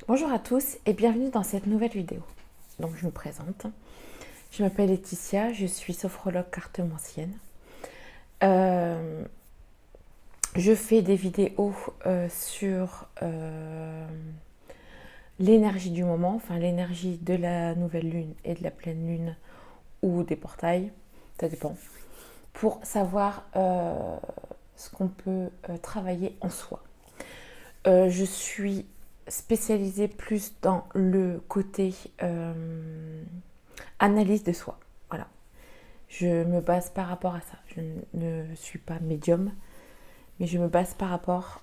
Bonjour à tous et bienvenue dans cette nouvelle vidéo. Donc je me présente, je m'appelle Laetitia, je suis sophrologue cartomancienne. Je fais des vidéos sur l'énergie du moment, enfin l'énergie de la nouvelle lune et de la pleine lune ou des portails, ça dépend, pour savoir ce qu'on peut travailler en soi. Je suis spécialisée plus dans le côté analyse de soi. Voilà. Je me base par rapport à ça. Je ne suis pas médium, mais je me base par rapport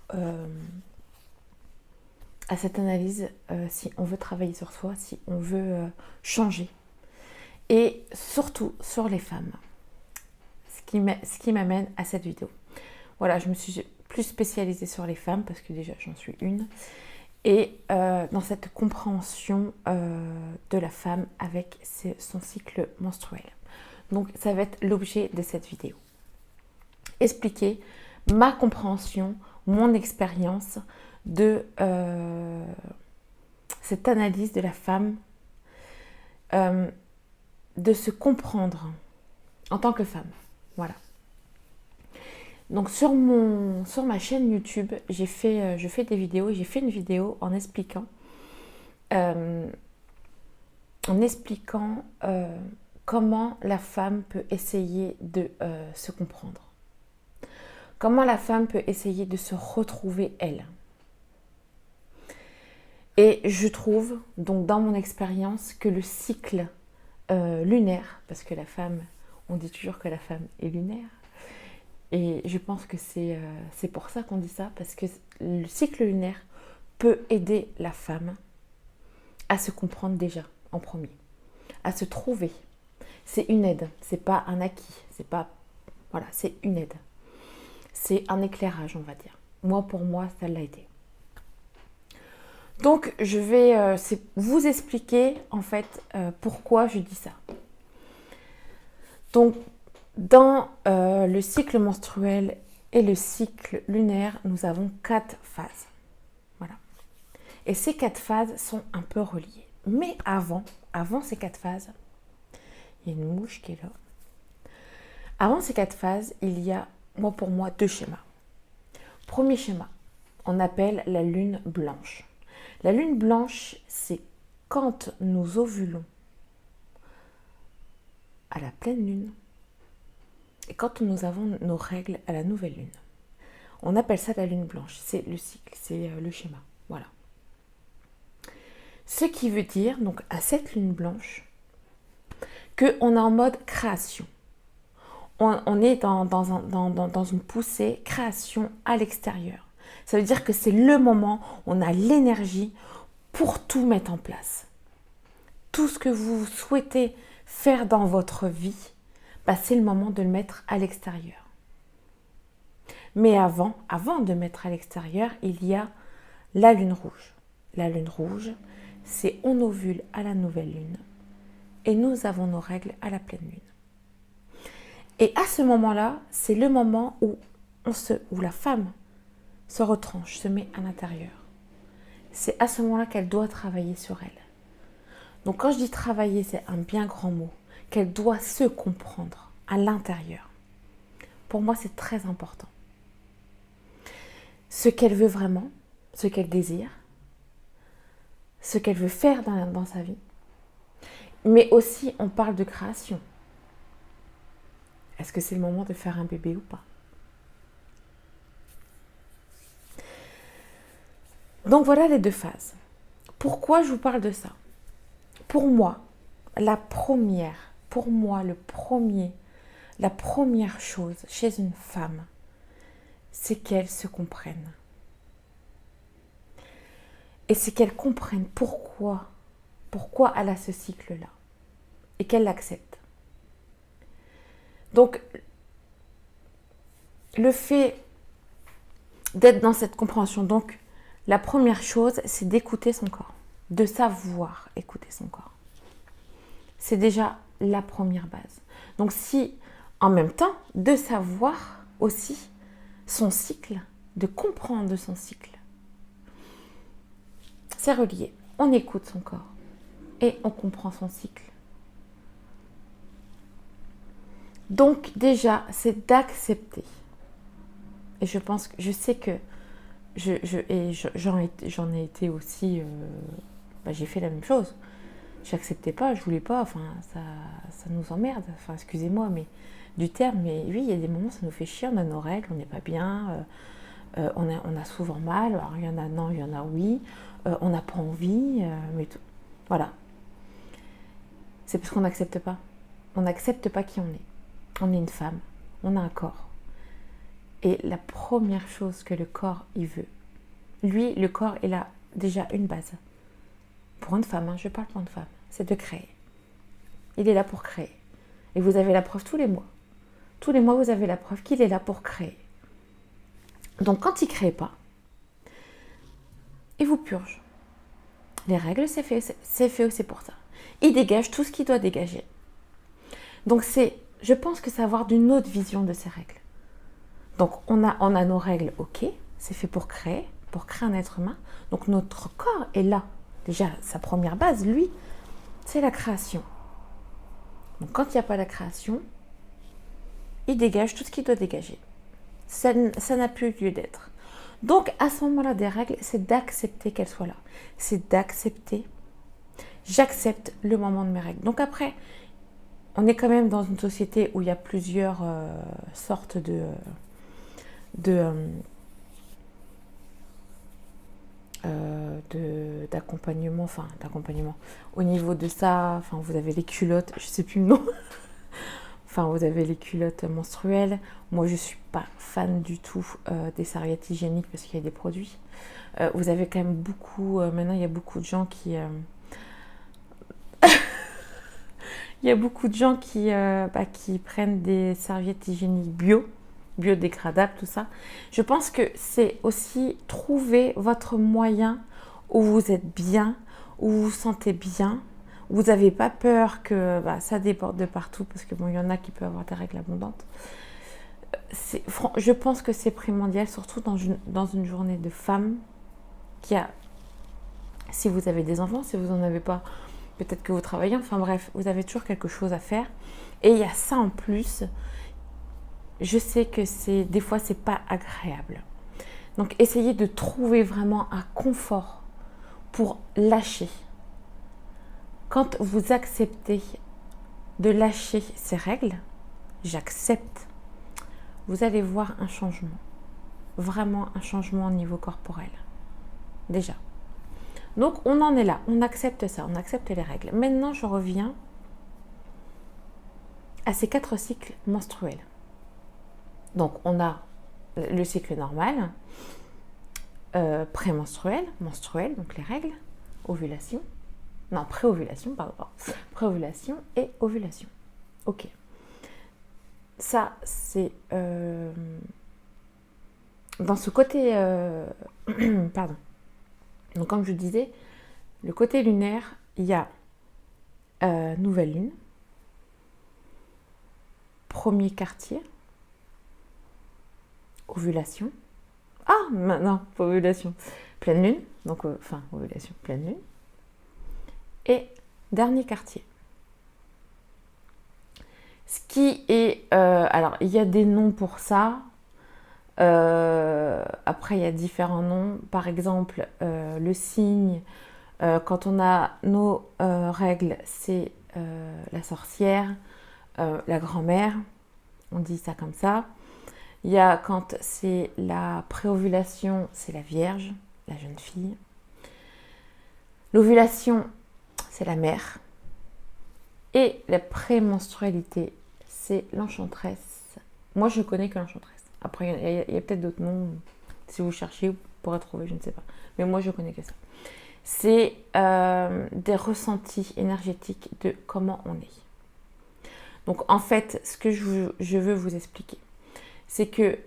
à cette analyse si on veut travailler sur soi, si on veut changer. Et surtout sur les femmes. Ce qui m'amène à cette vidéo. Voilà, je me suis plus spécialisée sur les femmes parce que déjà j'en suis une. Et dans cette compréhension de la femme avec son cycle menstruel. Donc ça va être l'objet de cette vidéo. Expliquer ma compréhension, mon expérience de cette analyse de la femme, de se comprendre en tant que femme. Voilà. Donc sur ma chaîne YouTube, je fais des vidéos. J'ai fait une vidéo en expliquant comment la femme peut essayer de se comprendre. Comment la femme peut essayer de se retrouver elle. Et je trouve, donc dans mon expérience, que le cycle lunaire, parce que la femme, on dit toujours que la femme est lunaire, et je pense que c'est pour ça qu'on dit ça, parce que le cycle lunaire peut aider la femme à se comprendre déjà en premier, à se trouver. C'est une aide, c'est pas un acquis, voilà, c'est une aide. C'est un éclairage, on va dire. Pour moi, ça l'a été. Donc, je vais vous expliquer en fait pourquoi je dis ça. Donc, dans le cycle menstruel et le cycle lunaire, nous avons 4 phases. Voilà. Et ces 4 phases sont un peu reliées. Mais avant ces 4 phases, il y a une mouche qui est là. Avant ces 4 phases, il y a, pour moi, 2 schémas. Premier schéma, on appelle la lune blanche. La lune blanche, c'est quand nous ovulons à la pleine lune et quand nous avons nos règles à la nouvelle lune. On appelle ça la lune blanche, c'est le cycle, c'est le schéma. Voilà. Ce qui veut dire, donc à cette lune blanche, qu'on est en mode création. On est dans une poussée création à l'extérieur. Ça veut dire que c'est le moment où on a l'énergie pour tout mettre en place. Tout ce que vous souhaitez faire dans votre vie, c'est le moment de le mettre à l'extérieur. Mais avant de mettre à l'extérieur, il y a la lune rouge. La lune rouge, c'est on ovule à la nouvelle lune et nous avons nos règles à la pleine lune. Et à ce moment-là, c'est le moment où la femme se retranche, se met à l'intérieur. C'est à ce moment-là qu'elle doit travailler sur elle. Donc quand je dis travailler, c'est un bien grand mot, qu'elle doit se comprendre à l'intérieur. Pour moi, c'est très important. Ce qu'elle veut vraiment, ce qu'elle désire, ce qu'elle veut faire dans sa vie. Mais aussi, on parle de création. Est-ce que c'est le moment de faire un bébé ou pas? Donc voilà les 2 phases. Pourquoi je vous parle de ça? Pour moi, la première chose chez une femme, c'est qu'elle se comprenne. Et c'est qu'elle comprenne pourquoi elle a ce cycle-là. Et qu'elle l'accepte. Donc, le fait d'être dans cette compréhension, donc, la première chose, c'est d'écouter son corps. De savoir écouter son corps. C'est déjà la première base. Donc, si, en même temps, de savoir aussi son cycle, de comprendre son cycle. c'est relié. On écoute son corps et on comprend son cycle. Donc déjà, c'est d'accepter. Et je sais que j'en ai été aussi, j'ai fait la même chose. J'acceptais pas, je voulais pas, enfin ça nous emmerde, enfin excusez-moi mais du terme, mais oui il y a des moments ça nous fait chier, on a nos règles, on n'est pas bien, on a souvent mal, alors il y en a non, il y en a oui, on n'a pas envie, mais tout. Voilà. C'est parce qu'on n'accepte pas. On n'accepte pas qui on est. On est une femme, on a un corps. Et la première chose que le corps il veut, lui le corps il a déjà une base. Pour une femme, je parle pour une femme, c'est de créer. Il est là pour créer. Et vous avez la preuve tous les mois. Tous les mois, vous avez la preuve qu'il est là pour créer. Donc, quand il ne crée pas, il vous purge. Les règles, c'est fait aussi pour ça. Il dégage tout ce qu'il doit dégager. Donc, je pense que c'est avoir d'une autre vision de ces règles. Donc, on a nos règles, ok, c'est fait pour créer un être humain. Donc, notre corps est là. Déjà, sa première base, lui, c'est la création. Donc, quand il n'y a pas la création, il dégage tout ce qu'il doit dégager. Ça n'a plus lieu d'être. Donc, à ce moment-là, des règles, c'est d'accepter qu'elles soient là. C'est d'accepter. J'accepte le moment de mes règles. Donc après, on est quand même dans une société où il y a plusieurs sortes d'accompagnement, au niveau de ça, vous avez les culottes, je sais plus le nom, vous avez les culottes menstruelles. Moi je suis pas fan du tout des serviettes hygiéniques parce qu'il y a des produits. Vous avez quand même beaucoup, maintenant il y a beaucoup de gens qui qui prennent des serviettes hygiéniques biodégradables, tout ça. Je pense que c'est aussi trouver votre moyen où vous êtes bien, où vous vous sentez bien, où vous n'avez pas peur que ça déborde de partout, parce que il y en a qui peuvent avoir des règles abondantes. Je pense que c'est primordial, surtout dans une journée de femme si vous avez des enfants, si vous n'en avez pas, peut-être que vous travaillez, vous avez toujours quelque chose à faire. Et il y a ça en plus. Je sais que des fois, c'est pas agréable. Donc, essayez de trouver vraiment un confort pour lâcher. Quand vous acceptez de lâcher ces règles, j'accepte, vous allez voir un changement. Vraiment un changement au niveau corporel. Déjà. Donc, on en est là. On accepte ça. On accepte les règles. Maintenant, je reviens à ces 4 cycles menstruels. Donc, on a le cycle normal, prémenstruel, menstruel, donc les règles, ovulation. Non, préovulation, pardon. Préovulation et ovulation. Ok. Ça, c'est... dans ce côté... pardon. Donc, comme je disais, le côté lunaire, il y a nouvelle lune, premier quartier, ovulation. Ah, non, pas ovulation. Pleine lune, donc, ovulation, pleine lune. Et dernier quartier. Ce qui est... alors, il y a des noms pour ça. Après, il y a différents noms. Par exemple, le signe, quand on a nos règles, c'est la sorcière, la grand-mère. On dit ça comme ça. Il y a quand c'est la préovulation, c'est la vierge, la jeune fille. L'ovulation, c'est la mère. Et la prémenstrualité, c'est l'enchanteresse. Moi, je ne connais que l'enchanteresse. Après, il y a peut-être d'autres noms. Si vous cherchez, vous pourrez trouver, je ne sais pas. Mais moi, je connais que ça. C'est des ressentis énergétiques de comment on est. Donc, en fait, ce que je veux vous expliquer, c'est que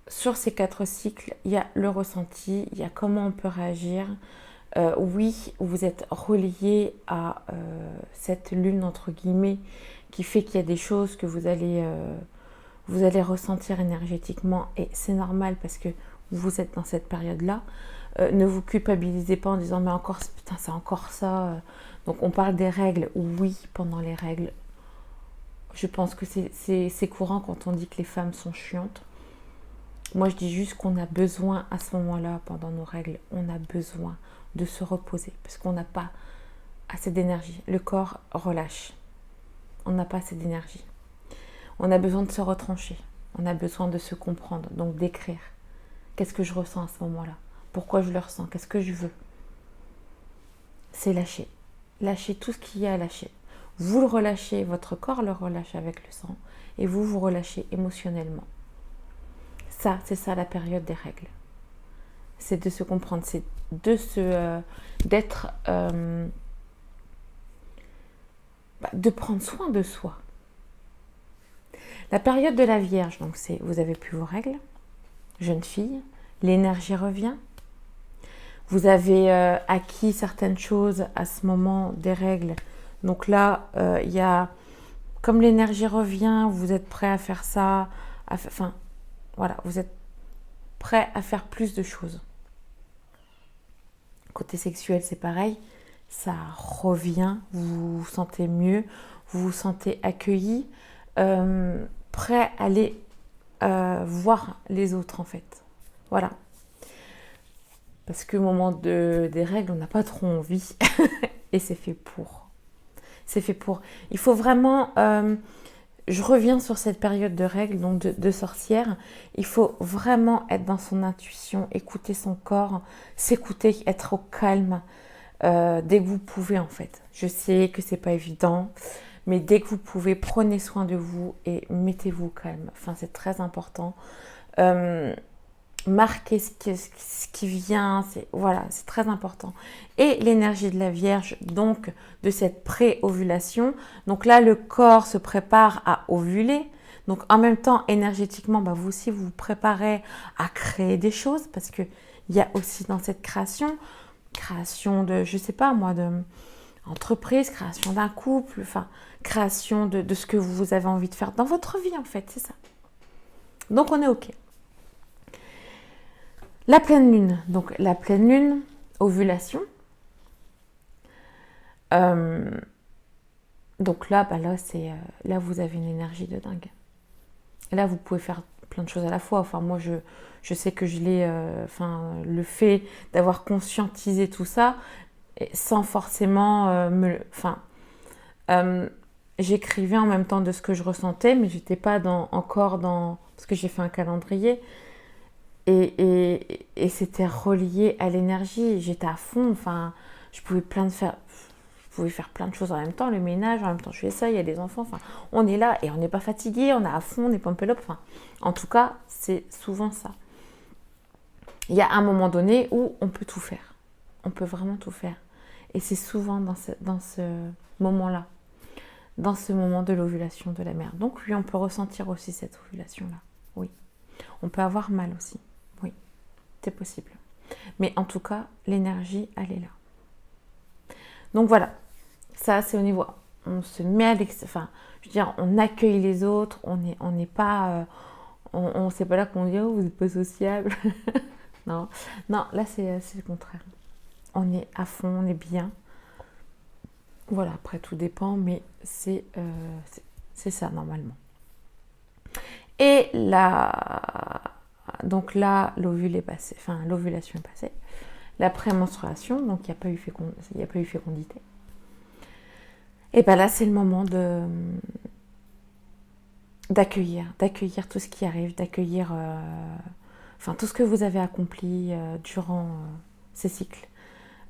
sur ces 4 cycles, il y a le ressenti, il y a comment on peut réagir. Oui, vous êtes relié à cette lune, entre guillemets, qui fait qu'il y a des choses que vous allez ressentir énergétiquement, et c'est normal parce que vous êtes dans cette période-là. Ne vous culpabilisez pas en disant mais encore, putain, c'est encore ça. Donc on parle des règles, oui, pendant les règles. Je pense que c'est courant quand on dit que les femmes sont chiantes. Moi je dis juste qu'on a besoin à ce moment-là, pendant nos règles, on a besoin de se reposer parce qu'on n'a pas assez d'énergie. Le corps relâche. On n'a pas assez d'énergie. On a besoin de se retrancher. On a besoin de se comprendre, donc d'écrire. Qu'est-ce que je ressens à ce moment-là? Pourquoi je le ressens? Qu'est-ce que je veux? C'est lâcher. Lâcher tout ce qu'il y a à lâcher. Vous le relâchez, votre corps le relâche avec le sang, et vous vous relâchez émotionnellement. Ça, c'est ça la période des règles. C'est de se comprendre, c'est de prendre soin de soi. La période de la Vierge, donc c'est, vous avez plus vos règles, jeune fille, l'énergie revient. Vous avez acquis certaines choses à ce moment des règles. Donc là, il y a, comme l'énergie revient, vous êtes prêt à faire ça, voilà, vous êtes prêt à faire plus de choses. Côté sexuel, c'est pareil, ça revient, vous vous sentez mieux, vous vous sentez accueilli, prêt à aller voir les autres en fait. Voilà. Parce qu'au moment des règles, on n'a pas trop envie et c'est fait pour. C'est fait pour. Il faut vraiment... je reviens sur cette période de règles, donc de sorcière. Il faut vraiment être dans son intuition, écouter son corps, s'écouter, être au calme dès que vous pouvez en fait. Je sais que c'est pas évident, mais dès que vous pouvez, prenez soin de vous et mettez-vous au calme. Enfin, c'est très important. Marquez ce qui vient, voilà, c'est très important. Et l'énergie de la Vierge, donc de cette pré-ovulation. Donc là, le corps se prépare à ovuler. Donc en même temps, énergétiquement, vous aussi, vous vous préparez à créer des choses parce qu'il y a aussi dans cette création de, je sais pas moi, de entreprise, création d'un couple, enfin, création de ce que vous avez envie de faire dans votre vie en fait, c'est ça. Donc on est OK. La pleine lune, donc la pleine lune, ovulation. Donc là, là vous avez une énergie de dingue. Là vous pouvez faire plein de choses à la fois. Enfin moi je sais que je l'ai, le fait d'avoir conscientisé tout ça, sans forcément j'écrivais en même temps de ce que je ressentais, mais j'étais pas encore dans parce que j'ai fait un calendrier. Et c'était relié à l'énergie. J'étais à fond. Enfin, je pouvais faire plein de choses en même temps. Le ménage, en même temps, je fais ça. Il y a des enfants. Enfin, on est là et on n'est pas fatigué. On est à fond, on est pumped up. Enfin, en tout cas, c'est souvent ça. Il y a un moment donné où on peut tout faire. On peut vraiment tout faire. Et c'est souvent dans ce moment-là, dans ce moment de l'ovulation de la mère. Donc oui, on peut ressentir aussi cette ovulation-là. Oui. On peut avoir mal aussi. C'est possible. Mais en tout cas, l'énergie, elle est là. Donc voilà, ça c'est au niveau. On se met à l'extérieur. Enfin, je veux dire, on accueille les autres. On n'est pas. C'est pas là qu'on dit oh vous n'êtes pas sociable. non, là c'est le contraire. On est à fond, on est bien. Voilà, après tout dépend, mais c'est ça normalement. Et donc là, l'ovule est passé, l'ovulation est passée. La prémenstruation, donc il n'y a pas eu fécondité. Et bien là, c'est le moment d'accueillir tout ce qui arrive, d'accueillir tout ce que vous avez accompli durant ces cycles.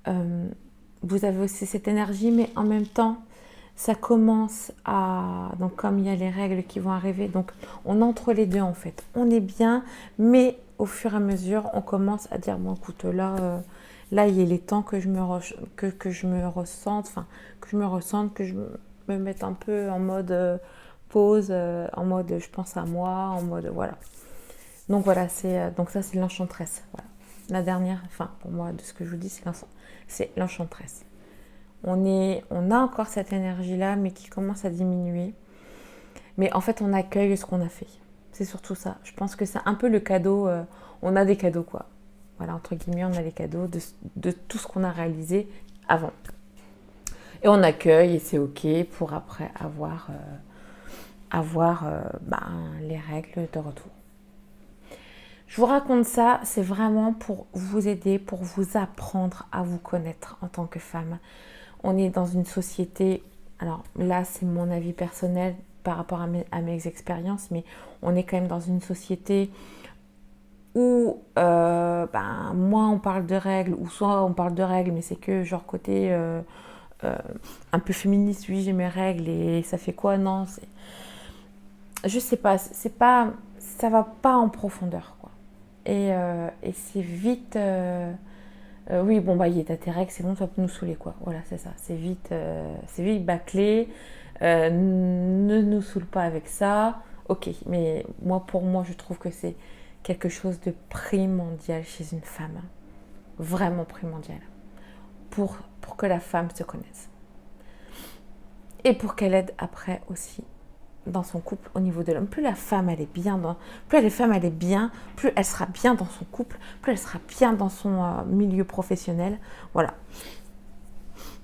Vous avez aussi cette énergie, mais en même temps, ça commence donc comme il y a les règles qui vont arriver, donc on entre les deux en fait. On est bien, mais au fur et à mesure, on commence à dire, bon écoute, là il est temps que je me ressente, que je me mette un peu en mode pause, en mode je pense à moi, en mode voilà. Donc voilà, donc ça c'est l'enchantresse. Voilà. La dernière, pour moi, de ce que je vous dis, c'est l'enchantresse. On a encore cette énergie-là, mais qui commence à diminuer. Mais en fait, on accueille ce qu'on a fait. C'est surtout ça. Je pense que c'est un peu le cadeau. On a des cadeaux, quoi. Voilà, entre guillemets, on a les cadeaux de tout ce qu'on a réalisé avant. Et on accueille et c'est ok pour après avoir les règles de retour. Je vous raconte ça, c'est vraiment pour vous aider, pour vous apprendre à vous connaître en tant que femme. On est dans une société, alors là c'est mon avis personnel par rapport à mes expériences, mais on est quand même dans une société où moins on parle de règles, ou soit on parle de règles, mais c'est que genre côté un peu féministe, oui j'ai mes règles et ça fait quoi? Non, je sais pas, ça va pas en profondeur quoi. Et c'est vite oui bon bah t'as tes règles, c'est bon, ça peut nous saouler quoi. Voilà, c'est ça, c'est vite bâclé. Ne nous saoule pas avec ça. Ok, mais pour moi je trouve que c'est quelque chose de primordial chez une femme, vraiment primordial, pour que la femme se connaisse et pour qu'elle aide après aussi dans son couple au niveau de l'homme. Plus la femme elle est bien, plus la femme elle est bien, plus elle sera bien dans son couple, plus elle sera bien dans son milieu professionnel. Voilà,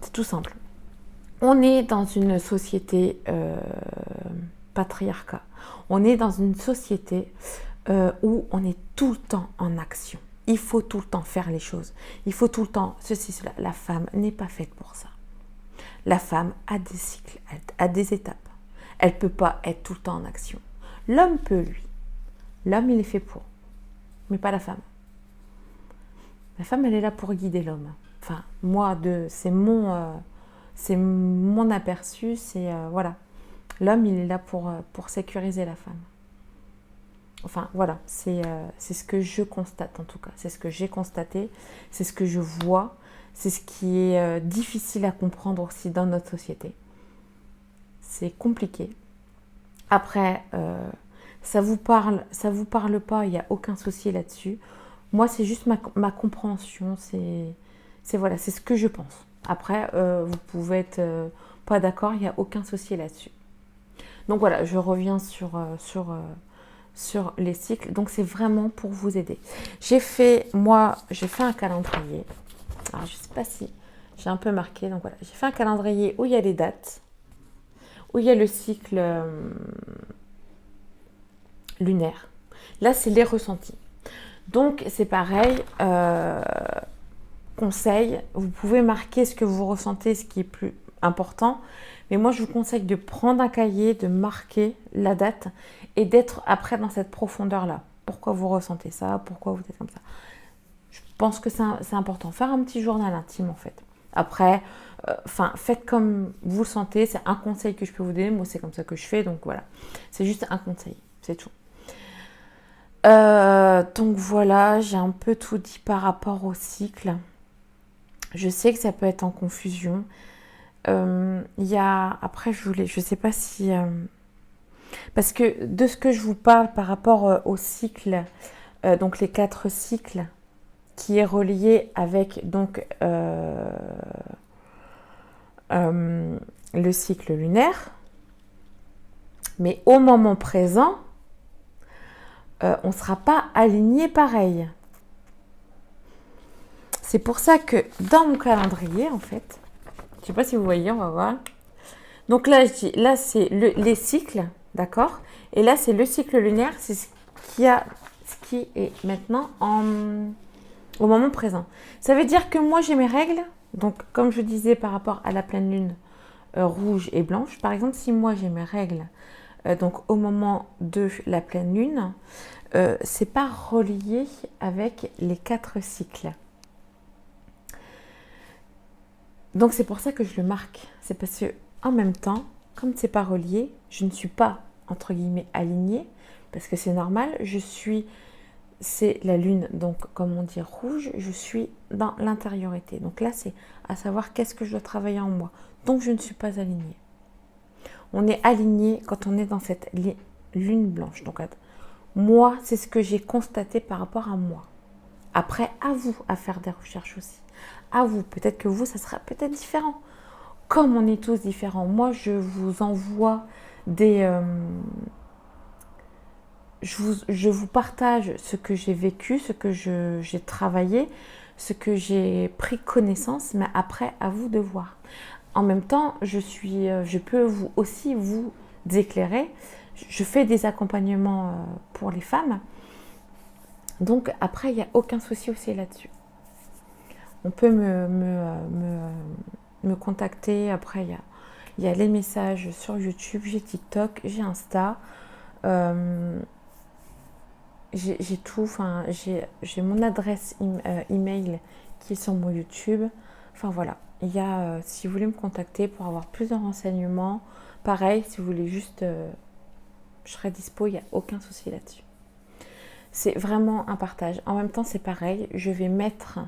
c'est tout simple. On est dans une société patriarcat. On est dans une société où on est tout le temps en action. Il faut tout le temps faire les choses. Il faut tout le temps ceci, cela. La femme n'est pas faite pour ça. La femme a des cycles, a des étapes. Elle ne peut pas être tout le temps en action. L'homme peut, lui. L'homme, il est fait pour. Mais pas la femme. La femme, elle est là pour guider l'homme. Enfin, moi, c'est mon aperçu. C'est, voilà. L'homme, il est là pour sécuriser la femme. Enfin, voilà. C'est ce que je constate, en tout cas. C'est ce que j'ai constaté. C'est ce que je vois. C'est ce qui est difficile à comprendre aussi dans notre société. C'est compliqué. Après, ça vous parle pas, il n'y a aucun souci là-dessus. Moi, c'est juste ma compréhension, c'est voilà, c'est ce que je pense. Après, vous pouvez être pas d'accord, il n'y a aucun souci là-dessus. Donc voilà, je reviens sur les cycles. Donc c'est vraiment pour vous aider. J'ai fait un calendrier. Alors je sais pas si j'ai un peu marqué. Donc voilà, j'ai fait un calendrier où il y a les dates, où il y a le cycle lunaire. Là, c'est les ressentis. Donc, c'est pareil. Conseil, vous pouvez marquer ce que vous ressentez, ce qui est plus important. Mais moi, je vous conseille de prendre un cahier, de marquer la date et d'être après dans cette profondeur-là. Pourquoi vous ressentez ça? Pourquoi vous êtes comme ça? Je pense que c'est important. Faire un petit journal intime, en fait. Après, faites comme vous le sentez. C'est un conseil que je peux vous donner. Moi, c'est comme ça que je fais. Donc, voilà. C'est juste un conseil. C'est tout. Donc, voilà. J'ai un peu tout dit par rapport au cycle. Je sais que ça peut être en confusion. Après, je sais pas si... parce que de ce que je vous parle par rapport au cycle, donc les 4 cycles, qui est relié avec donc le cycle lunaire. Mais au moment présent, on ne sera pas aligné pareil. C'est pour ça que dans mon calendrier, en fait, je ne sais pas si vous voyez, on va voir. Donc là, je dis, là c'est les cycles, d'accord? Et là, c'est le cycle lunaire, c'est ce qui est maintenant au moment présent. Ça veut dire que moi, j'ai mes règles. Donc, comme je disais par rapport à la pleine lune rouge et blanche, par exemple, si moi, j'ai mes règles, donc au moment de la pleine lune, c'est pas relié avec les 4 cycles. Donc, c'est pour ça que je le marque. C'est parce que en même temps, comme c'est pas relié, je ne suis pas, entre guillemets, alignée, parce que c'est normal, c'est la lune, donc comme on dit rouge, je suis dans l'intériorité. Donc là, c'est à savoir qu'est-ce que je dois travailler en moi. Donc je ne suis pas alignée. On est aligné quand on est dans cette lune blanche. Donc moi, c'est ce que j'ai constaté par rapport à moi. Après, à vous à faire des recherches aussi. À vous, peut-être que vous, ça sera peut-être différent. Comme on est tous différents, moi, je vous envoie des je vous partage ce que j'ai vécu, ce que j'ai travaillé, ce que j'ai pris connaissance, mais après, à vous de voir. En même temps, je peux aussi vous éclairer. Je fais des accompagnements pour les femmes. Donc après, il n'y a aucun souci aussi là-dessus. On peut me contacter. Après, il y a les messages sur YouTube, j'ai TikTok, j'ai Insta. J'ai tout. Enfin, j'ai mon adresse email qui est sur mon YouTube. Enfin voilà. Il y a, si vous voulez me contacter pour avoir plus de renseignements, pareil, si vous voulez juste, je serai dispo, il n'y a aucun souci là-dessus. C'est vraiment un partage. En même temps, c'est pareil, je vais mettre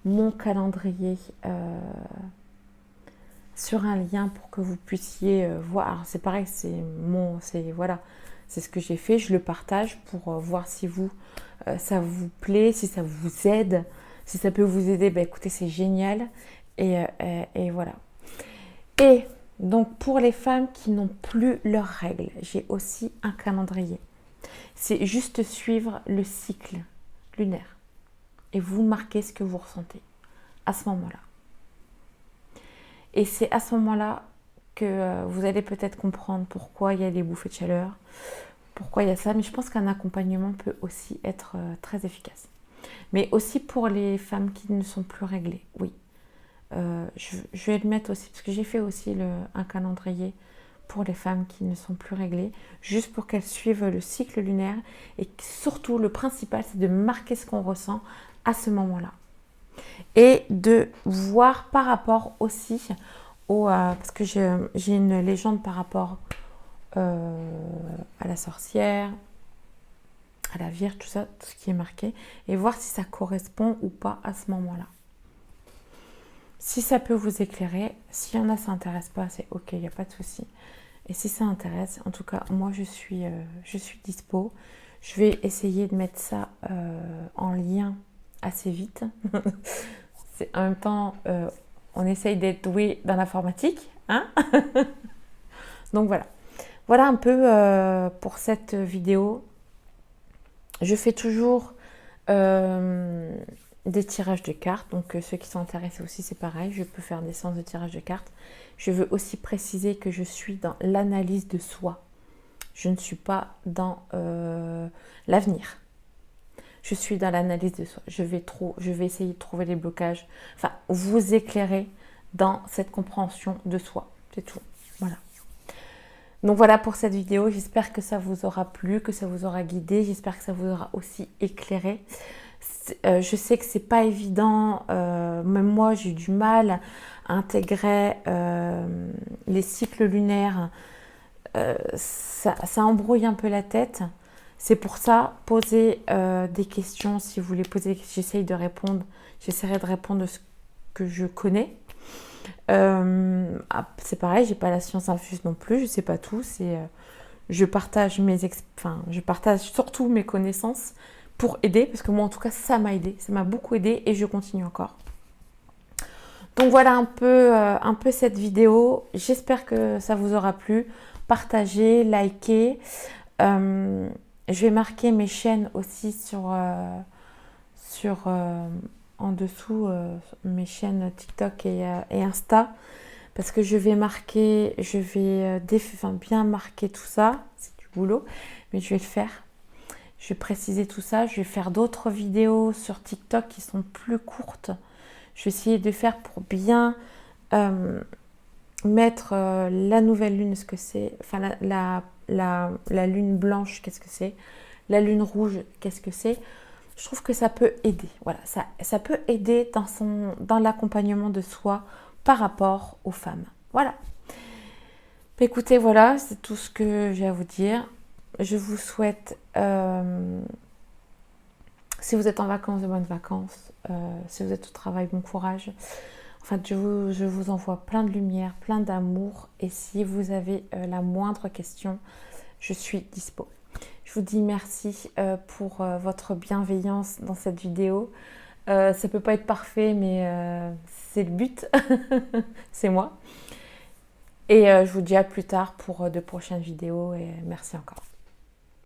mon calendrier sur un lien pour que vous puissiez voir. Alors, c'est pareil, voilà, c'est ce que j'ai fait. Je le partage pour voir si ça vous plaît, si ça vous aide, si ça peut vous aider. Ben, écoutez, c'est génial. Et voilà. Et donc, pour les femmes qui n'ont plus leurs règles, j'ai aussi un calendrier. C'est juste suivre le cycle lunaire et vous marquez ce que vous ressentez à ce moment-là. Et c'est à ce moment-là que vous allez peut-être comprendre pourquoi il y a les bouffées de chaleur, pourquoi il y a ça, mais je pense qu'un accompagnement peut aussi être très efficace. Mais aussi pour les femmes qui ne sont plus réglées, oui. Je vais le mettre aussi, parce que j'ai fait aussi un calendrier pour les femmes qui ne sont plus réglées, juste pour qu'elles suivent le cycle lunaire. Et surtout, le principal, c'est de marquer ce qu'on ressent à ce moment-là. Et de voir par rapport aussi parce que j'ai une légende par rapport à la sorcière, à la Vierge, tout ça, tout ce qui est marqué, et voir si ça correspond ou pas à ce moment-là. Si ça peut vous éclairer, s'il y en a ça n'intéresse pas, c'est ok, il n'y a pas de souci. Et si ça intéresse, en tout cas, moi je suis dispo. Je vais essayer de mettre ça en lien assez vite. En même temps, on essaye d'être doué dans l'informatique, hein. Donc voilà. Voilà un peu pour cette vidéo. Je fais toujours des tirages de cartes, donc ceux qui sont intéressés aussi, c'est pareil, je peux faire des séances de tirage de cartes. Je veux aussi préciser que je suis dans l'analyse de soi. Je ne suis pas dans l'avenir. Je suis dans l'analyse de soi. Je vais essayer de trouver les blocages, enfin vous éclairer dans cette compréhension de soi. C'est tout. Voilà. Donc voilà pour cette vidéo. J'espère que ça vous aura plu, que ça vous aura guidé. J'espère que ça vous aura aussi éclairé. Je sais que c'est pas évident, même moi j'ai eu du mal à intégrer les cycles lunaires, ça embrouille un peu la tête. C'est pour ça, posez des questions si vous voulez poser. J'essaierai de répondre de ce que je connais. C'est pareil, j'ai pas la science infuse non plus, je sais pas tout. Je partage je partage surtout mes connaissances pour aider, parce que moi en tout cas ça m'a aidé, ça m'a beaucoup aidé et je continue encore. Donc voilà un peu cette vidéo. J'espère que ça vous aura plu. Partagez, likez. Je vais marquer mes chaînes aussi en dessous, mes chaînes TikTok et Insta, parce que je vais bien marquer tout ça. C'est du boulot, mais je vais le faire. Je vais préciser tout ça. Je vais faire d'autres vidéos sur TikTok qui sont plus courtes. Je vais essayer de faire pour bien mettre la nouvelle lune, ce que c'est. Enfin, la lune blanche, qu'est-ce que c'est. La lune rouge, qu'est-ce que c'est. Je trouve que ça peut aider. Voilà, ça peut aider dans l'accompagnement de soi par rapport aux femmes. Voilà. Écoutez, voilà, c'est tout ce que j'ai à vous dire. Je vous souhaite, si vous êtes en vacances, de bonnes vacances. Si vous êtes au travail, bon courage. Enfin, je vous envoie plein de lumière, plein d'amour. Et si vous avez la moindre question, je suis dispo. Je vous dis merci pour votre bienveillance dans cette vidéo. Ça ne peut pas être parfait, mais c'est le but. C'est moi. Et je vous dis à plus tard pour de prochaines vidéos. Et merci encore.